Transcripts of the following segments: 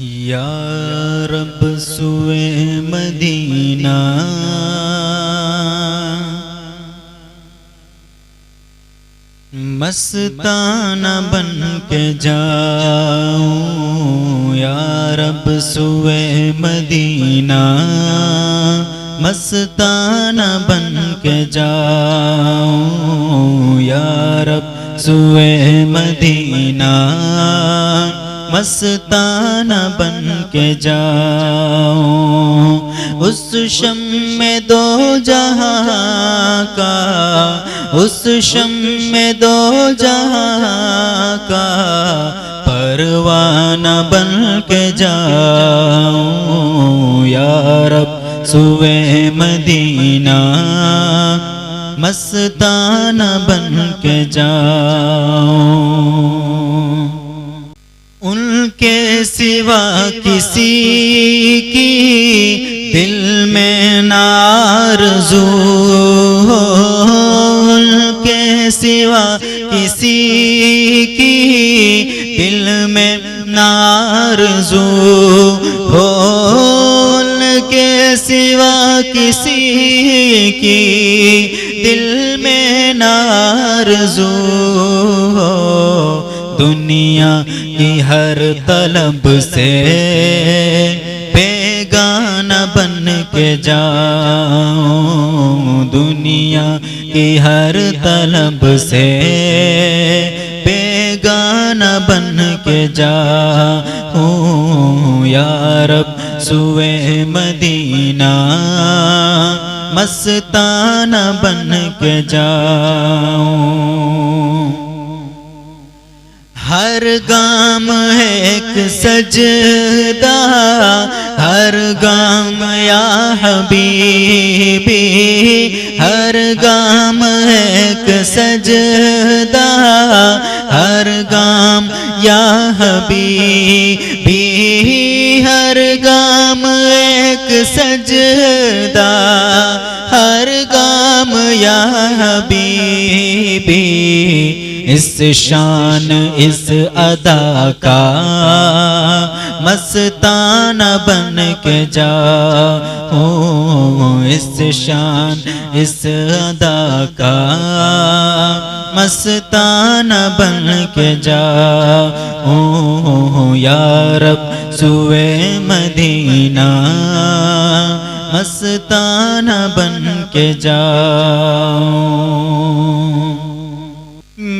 یا رب سوئے مدینہ مستانہ بن کے جاؤں، یا رب سوئے مدینہ مستانہ بن کے جاؤں، یا رب سوئے مدینہ مستانہ بن کے جاؤں، اس شمع دو جہاں کا، اس شمع دو جہاں کا پروانہ بن کے جاؤں، یا رب سوئے مدینہ مستانہ بن کے جاؤں۔ ان کے سوا کسی کی دل میں نہ آرزو، ان کے سوا کسی کی دل میں نہ آرزو ہو، ان کے سوا کسی کی دل میں نہ آرزو ہو، دنیا کی ہر طلب سے بیگانہ بن کے جاؤں، دنیا کی ہر طلب سے بیگانہ بن کے جاؤں، یا رب سوئے مدینہ مستانہ بن کے جاؤں۔ ہر گام ہے ایک سجدہ، ہر گام یا حبیبی، ہر گام ہے ایک سجدہ، ہر گام یا حبیبی، ہر گام ایک سجدہ، ہر گام یا حبیبی، اس شان اس ادا کا مستانہ بن کے جاؤں، اس شان اس ادا کا مستانہ بن کے جاؤں، یا رب سوئے مدینہ مستانہ بن کے جاؤں۔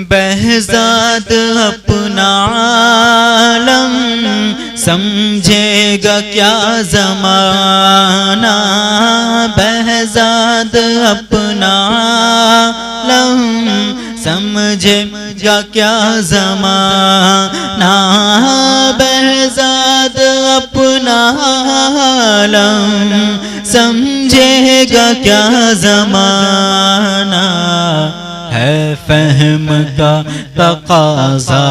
بہزاد اپنا عالم سمجھے گا کیا زمانہ، بہزاد اپنا عالم سمجھے گا کیا زمانہ، بہزاد اپنا عالم سمجھے گا کیا زمانہ، ہے فہم کا تقاضا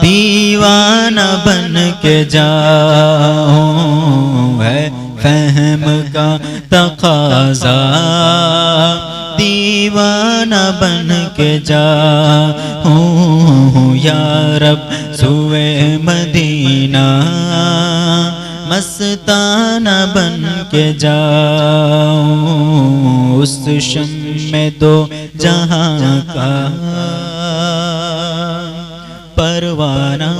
دیوانہ بن کے جاؤں، ہے فہم کا تقاضا دیوانہ بن کے جاؤں، یا رب سوئے مدینہ مستانہ بن کے جاؤں، اس شمع دو جہاں کا پروانہ